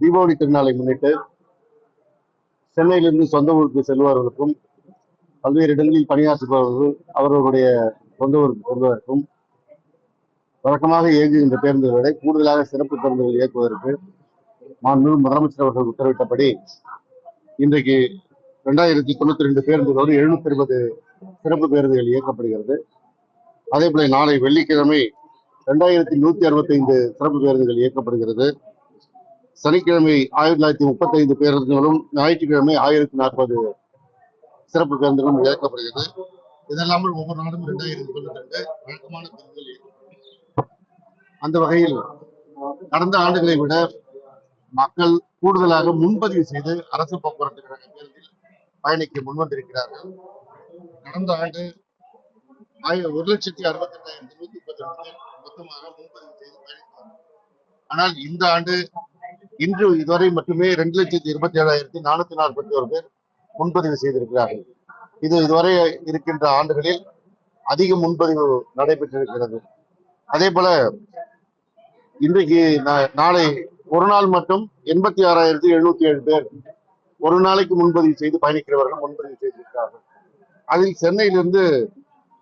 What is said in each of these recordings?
தீபாவளி திருநாளை முன்னிட்டு சென்னையிலிருந்து சொந்த ஊருக்கு செல்பவர்களுக்கும் பல்வேறு இடங்களில் பணியாற்றுபவர்கள் அவர்களுடைய சொந்த ஊருக்கு செல்வதற்கும் வழக்கமாக இயங்குகின்ற பேருந்துகளை கூடுதலாக சிறப்பு பேருந்துகள் இயக்குவதற்கு மாண்புமிகு முதலமைச்சர் அவர்கள் உத்தரவிட்டபடி இன்றைக்கு 2092 பேருந்துகளோடு 720 சிறப்பு பேருந்துகள் இயக்கப்படுகிறது. அதே போல நாளை வெள்ளிக்கிழமை 2165 சிறப்பு பேருந்துகள் இயக்கப்படுகிறது. சனிக்கிழமை 1935 பேருந்துகளும் ஞாயிற்றுக்கிழமை 1040 சிறப்பு பேருந்துகளும் இயக்கப்படுகிறது. இதெல்லாமல் ஒவ்வொரு நாளும் 2092 வழக்கமான பேருந்துகள் அந்த வகையில் கடந்த ஆண்டுகளை விட மக்கள் கூடுதலாக முன்பதிவு செய்து அரசு போக்குவரத்து கழக பேருந்தில் பயணிக்க முன்வந்திருக்கிறார்கள். கடந்த ஆண்டு 1,68,132 பேர் மொத்தமாக முன்பதிவு செய்து பயணித்தார்கள். ஆனால் இந்த ஆண்டு இன்று இதுவரை மட்டுமே 2,27,441 பேர் முன்பதிவு செய்திருக்கிறார்கள். இது இதுவரை இருக்கின்ற ஆண்டுகளில் அதிக முன்பதிவு நடைபெற்றிருக்கிறது. அதே போல இன்றைக்கு நாளை ஒரு நாள் மட்டும் 86,707 பேர் ஒரு நாளைக்கு முன்பதிவு செய்து பயணிக்கிறவர்கள் முன்பதிவு செய்திருக்கிறார்கள். அதில் சென்னையிலிருந்து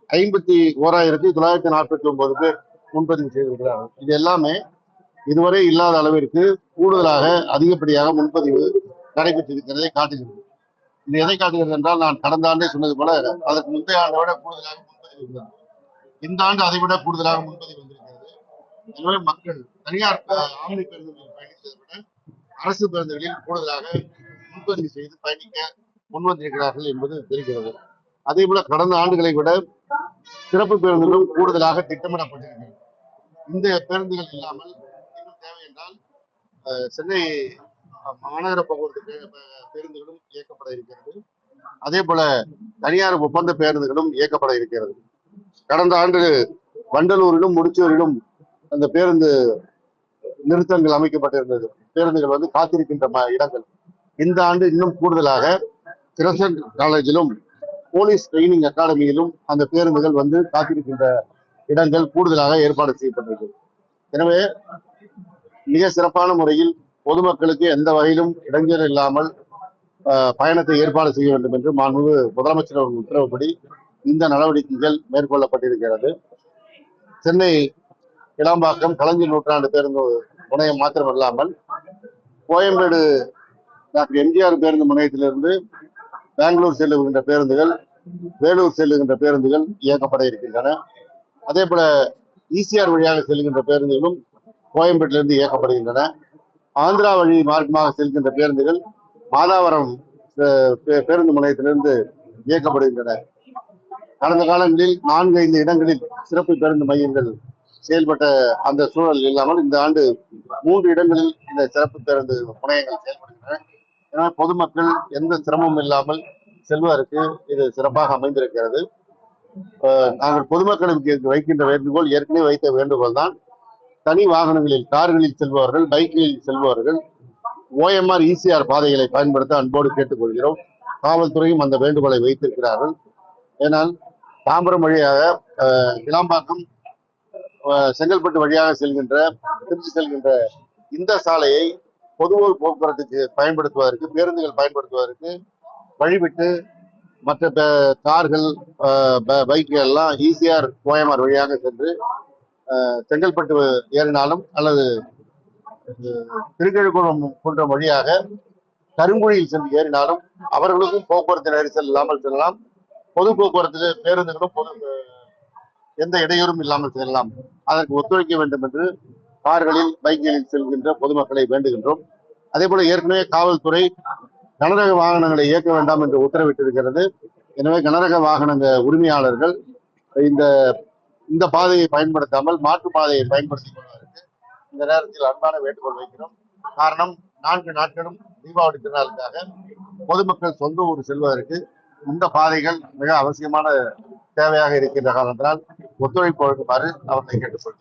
51,949 பேர் முன்பதிவு செய்திருக்கிறார்கள். இது எல்லாமே இதுவரை இல்லாத அளவிற்கு கூடுதலாக அதிகப்படியாக முன்பதிவு நடைபெற்றிருக்கிறதை காட்டுகிறது. இது எதை காட்டுகிறது என்றால், நான் கடந்த ஆண்டே சொன்னது போல அதற்கு முந்தைய ஆண்டை விட கூடுதலாக முன்பதிவு இருந்தது. இந்த ஆண்டு அதை விட கூடுதலாக முன்பதிவு வந்திருக்கிறது. எனவே மக்கள் தனியார் ஆம்னி பேருந்துகளில் பயணித்ததை விட அரசு பேருந்துகளில் கூடுதலாக முன்பதிவு செய்து பயணிக்க முன்வந்திருக்கிறார்கள் என்பது தெரிகிறது. அதே போல கடந்த ஆண்டுகளை விட சிறப்பு பேருந்துகளும் கூடுதலாக திட்டமிடப்பட்டிருக்கிறது. இந்த பேருந்துகள் இல்லாமல் இன்னும் தேவை என்றால் சென்னை மாநகர போக்குவரத்து பேருந்துகளும் இயக்கப்பட இருக்கிறது. அதே போல தனியார் ஒப்பந்த பேருந்துகளும் இயக்கப்பட இருக்கிறது. கடந்த ஆண்டு வண்டலூரிலும் முடிச்சூரிலும் அந்த பேருந்து நிறுத்தங்கள் அமைக்கப்பட்டிருந்தது. பேருந்துகள் காத்திருக்கின்ற இடங்கள். இந்த ஆண்டு இன்னும் கூடுதலாக கிரசன்ட் காலேஜிலும் போலீஸ் ட்ரைனிங் அகாடமியிலும் அந்த பேருந்துகள் காத்திருக்கின்ற இடங்கள் கூடுதலாக ஏற்பாடு செய்யப்பட்டிருக்கு. எனவே மிக சிறப்பான முறையில் பொதுமக்களுக்கு எந்த வகையிலும் இடைஞ்சல் இல்லாமல் பயணத்தை ஏற்பாடு செய்ய வேண்டும் என்று மாண்புமிகு முதலமைச்சர் அவர்கள் உத்தரவுப்படி இந்த நடவடிக்கைகள் மேற்கொள்ளப்பட்டிருக்கிறது. சென்னை கிளாம்பாக்கம் கலைஞர் நூற்றாண்டு பேருந்து முனையம் மாத்திரமல்லாமல் கோயம்பேடு டாக்டர் எம்ஜிஆர் பேருந்து முனையத்திலிருந்து பெங்களூர் செல்லுகின்ற பேருந்துகள், வேலூர் செல்லுகின்ற பேருந்துகள் இயக்கப்பட இருக்கின்றன. அதே போல ஈசிஆர் வழியாக செல்கின்ற பேருந்துகளும் கோயம்பேட்டிலிருந்து இயக்கப்படுகின்றன. ஆந்திரா வழி மார்க்கமாக செல்கின்ற பேருந்துகள் மாதாவரம் பேருந்து முனையத்திலிருந்து இயக்கப்படுகின்றன. கடந்த காலங்களில் 4-5 இடங்களில் சிறப்பு பேருந்து மையங்கள் செயல்பட்ட அந்த சூழல் இல்லாமல் இந்த ஆண்டு 3 இடங்களில் இந்த சிறப்பு பேருந்து முனையங்கள் செயல்படுகின்றன. எனவே பொதுமக்கள் எந்த சிரமமும் இல்லாமல் செல்வதற்கு இது சிறப்பாக அமைந்திருக்கிறது. நாங்கள் பொதுமக்களுக்கு வைக்கின்ற வேண்டுகோள், ஏற்கனவே வைத்த வேண்டுகோள் தான், தனி வாகனங்களில் கார்களில் செல்பவர்கள், பைக்கில் செல்பவர்கள் OMR ECR பாதைகளை பயன்படுத்த அன்போடு கேட்டுக்கொள்கிறோம். காவல்துறையும் அந்த வேண்டுகோளை வைத்திருக்கிறார்கள். ஏனால் தாம்பரம் வழியாக கிளாம்பாக்கம் செங்கல்பட்டு வழியாக செல்கின்ற திருச்சி செல்கின்ற இந்த சாலையை பொதுவோர் போக்குவரத்துக்கு பயன்படுத்துவதற்கு, பேருந்துகள் பயன்படுத்துவதற்கு வழிவிட்டு மற்ற கார்கள் பைக்குகள் எல்லாம் ECR OMR வழியாக சென்று செங்கல்பட்டு ஏறினாலும் அல்லது திருக்கழுக்குன்றம் போன்ற வழியாக கருங்குழியில் சென்று ஏறினாலும் அவர்களுக்கும் போக்குவரத்து நெரிசல் இல்லாமல் செல்லலாம். பொது போக்குவரத்து பேருந்துகளும் எந்த இடையூறும் இல்லாமல் செல்லலாம். அதற்கு ஒத்துழைக்க வேண்டும் என்று கார்களில் பைக்குகளில் செல்கின்ற பொதுமக்களை வேண்டுகின்றோம். அதே போல ஏற்கனவே காவல்துறை கனரக வாகனங்களை இயக்க வேண்டாம் என்று உத்தரவிட்டிருக்கிறது. எனவே கனரக வாகன உரிமையாளர்கள் இந்த பாதையை பயன்படுத்தாமல் மாற்று பாதையை பயன்படுத்திக் கொள்வதற்கு இந்த நேரத்தில் அன்பான வேண்டுகோள் வைக்கிறோம். காரணம், 4 நாட்களும் தீபாவளி திருநாளுக்காக பொதுமக்கள் சொந்த ஊர் செல்வதற்கு இந்த பாதைகள் மிக அவசியமான தேவையாக இருக்கின்ற காரணத்தினால் ஒத்துழைப்பு வழங்குமாறு அவர்களை கேட்டுக்கொள்கிறேன்.